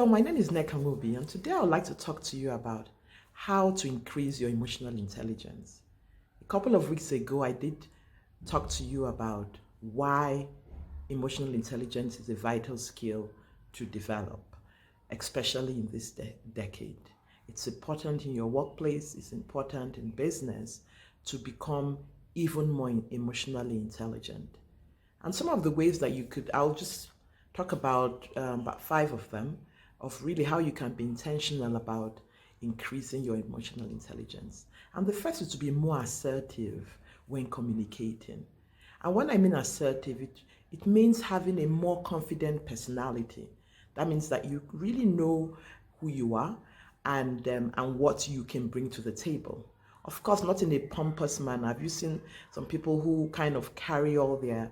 Hello, my name is Neka Mubi, and today I would like to talk to you about how to increase your emotional intelligence. A couple of weeks ago, I did talk to you about why emotional intelligence is a vital skill to develop, especially in this decade. It's important in your workplace, it's important in business to become even more emotionally intelligent. And some of the ways that you could, I'll just talk about 5 of them, of really how you can be intentional about increasing your emotional intelligence. And the first is to be more assertive when communicating. And when I mean assertive, it means having a more confident personality. That means that you really know who you are and what you can bring to the table. Of course, not in a pompous manner. Have you seen some people who kind of carry all their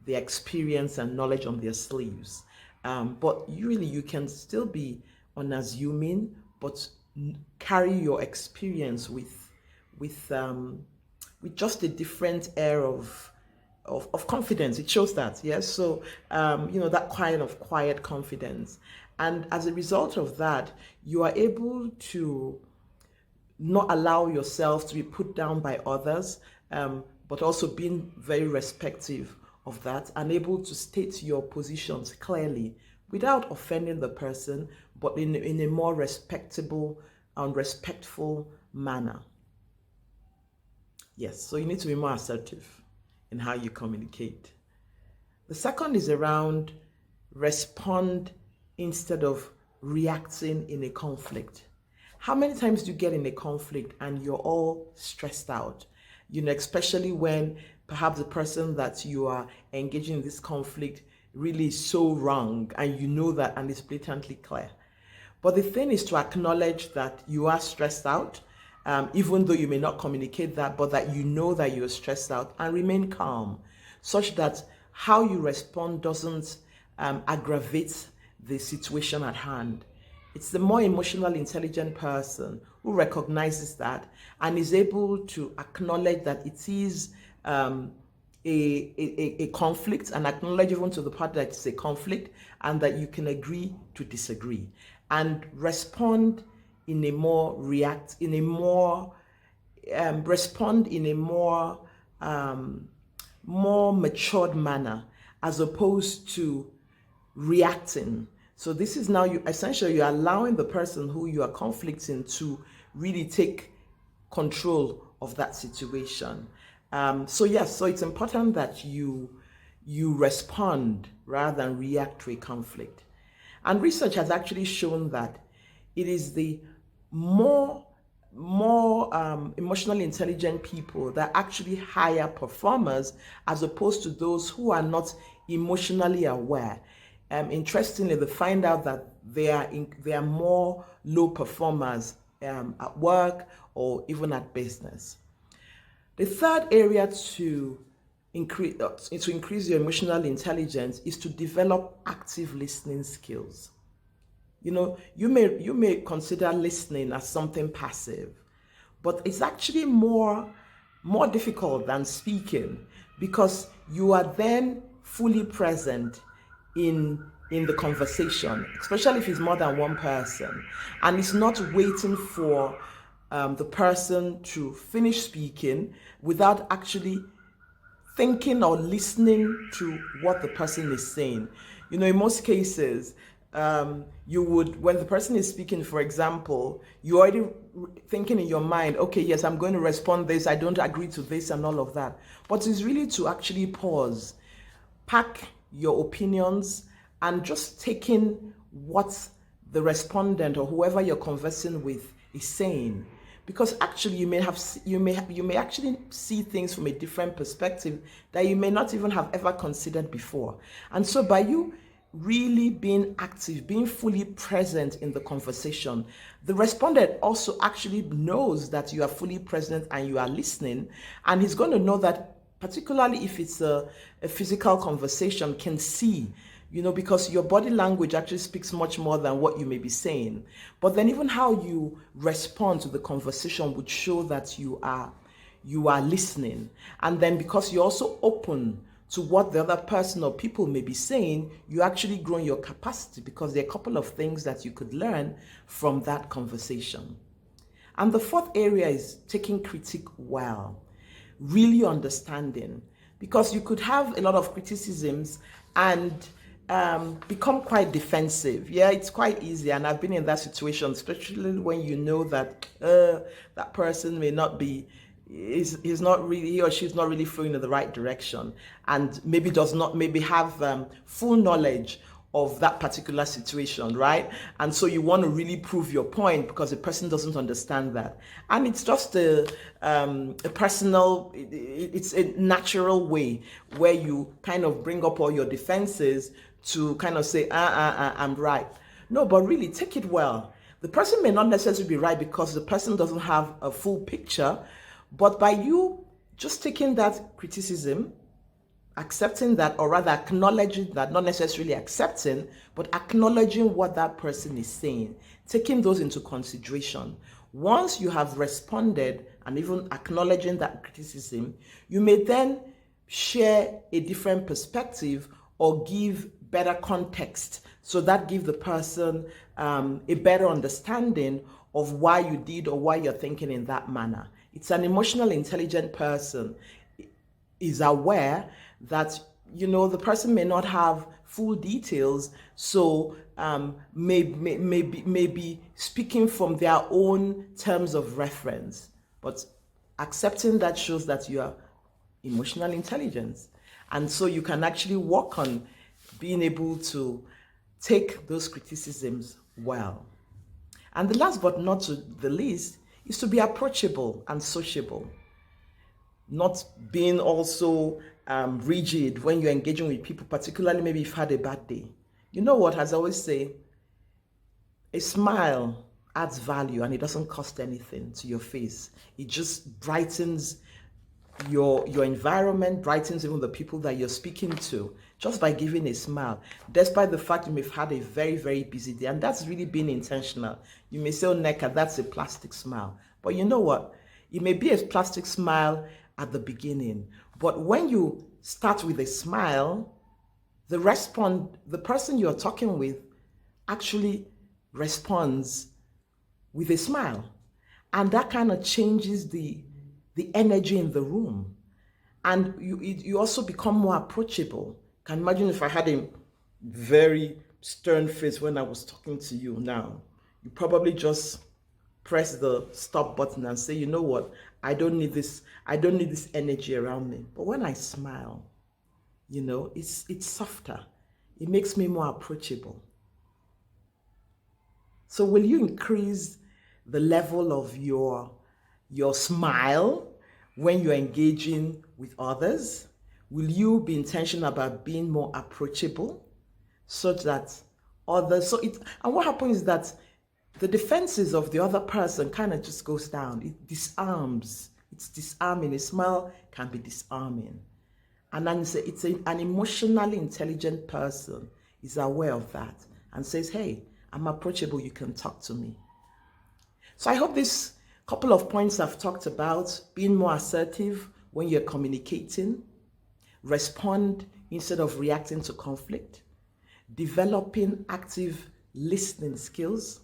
experience and knowledge on their sleeves? But usually you can still be unassuming, but carry your experience with just a different air of confidence. It shows that, yes. So that kind of quiet confidence, and as a result of that, you are able to not allow yourself to be put down by others, but also being very respectful of that and able to state your positions clearly without offending the person, but in a more respectable and respectful manner. Yes, so you need to be more assertive in how you communicate. The second is around respond instead of reacting in a conflict. How many times do you get in a conflict and you're all stressed out? Especially when perhaps the person that you are engaging in this conflict really is so wrong and you know that and it's blatantly clear. But the thing is to acknowledge that you are stressed out, even though you may not communicate that, but that you know that you're stressed out, and remain calm, such that how you respond doesn't aggravate the situation at hand. It's the more emotionally intelligent person who recognizes that and is able to acknowledge that it is a conflict, and acknowledge even to the part that it's a conflict and that you can agree to disagree and respond in a more more matured manner, as opposed to reacting. So this is now you're allowing the person who you are conflicting to really take control of that situation. So it's important that you respond rather than react to a conflict. And research has actually shown that it is the more emotionally intelligent people that are actually higher performers, as opposed to those who are not emotionally aware. Interestingly, they find out that they are more low performers at work or even at business. The third area to increase your emotional intelligence is to develop active listening skills. You may consider listening as something passive, but it's actually more difficult than speaking, because you are then fully present in the conversation, especially if it's more than one person, and it's not waiting for the person to finish speaking without actually thinking or listening to what the person is saying. In most cases, you would, when the person is speaking, for example, you're already thinking in your mind, okay, yes, I'm going to respond this, I don't agree to this and all of that. But it's really to actually pause, pack your opinions, and just taking what the respondent or whoever you're conversing with is saying. Because actually you may actually see things from a different perspective that you may not even have ever considered before. And so by you really being active, being fully present in the conversation, the respondent also actually knows that you are fully present and you are listening, and he's going to know that, particularly if it's a physical conversation, can see, because your body language actually speaks much more than what you may be saying. But then even how you respond to the conversation would show that you are listening. And then because you're also open to what the other person or people may be saying, you actually grow your capacity, because there are a couple of things that you could learn from that conversation. And the fourth area is taking critique well, really understanding, because you could have a lot of criticisms and become quite defensive. Yeah, it's quite easy, and I've been in that situation, especially when you know that that person may not be, is not really, he or she's not really flowing in the right direction, and maybe does not maybe have full knowledge of that particular situation, right? And so you want to really prove your point because the person doesn't understand that. And it's just a personal, it's a natural way where you kind of bring up all your defenses to kind of say, I'm right. No, but really take it well. The person may not necessarily be right because the person doesn't have a full picture, but by you just taking that criticism, accepting that, or rather acknowledging that, not necessarily accepting, but acknowledging what that person is saying, taking those into consideration. Once you have responded and even acknowledging that criticism, you may then share a different perspective or give better context. So that gives the person a better understanding of why you did or why you're thinking in that manner. It's an emotional intelligent person is aware that, you know, the person may not have full details, so may be speaking from their own terms of reference. But accepting that shows that you are emotional intelligence. And so you can actually work on being able to take those criticisms well. And the last but not the least is to be approachable and sociable. Not being also rigid when you're engaging with people, particularly maybe if you've had a bad day. You know what, as I always say, a smile adds value and it doesn't cost anything to your face. It just brightens your environment, brightens even the people that you're speaking to, just by giving a smile, despite the fact you may have had a very, very busy day. And that's really being intentional. You may say, oh, Neka, that's a plastic smile. But you know what? It may be a plastic smile at the beginning, but when you start with a smile, the person you're talking with actually responds with a smile. And that kind of changes the energy in the room. And you also become more approachable. Can you imagine if I had a very stern face when I was talking to you now? You probably just press the stop button and say, you know what, I don't need this energy around me. But when I smile, you know, it's softer. It makes me more approachable. So will you increase the level of your smile when you're engaging with others? Will you be intentional about being more approachable such that others, and what happens is that the defenses of the other person kind of just goes down. It disarms. It's disarming. A smile can be disarming. And then an emotionally intelligent person is aware of that and says, hey, I'm approachable. You can talk to me. So I hope this couple of points I've talked about, being more assertive when you're communicating, respond instead of reacting to conflict, developing active listening skills,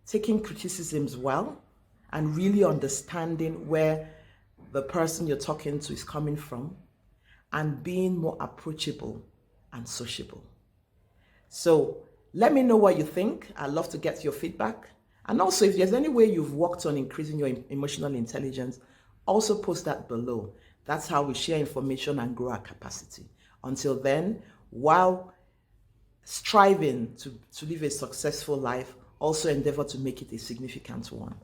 taking criticisms well, and really understanding where the person you're talking to is coming from, and being more approachable and sociable. So let me know what you think. I'd love to get your feedback. And also, if there's any way you've worked on increasing your emotional intelligence, also post that below. That's how we share information and grow our capacity. Until then, while striving to live a successful life, also endeavor to make it a significant one.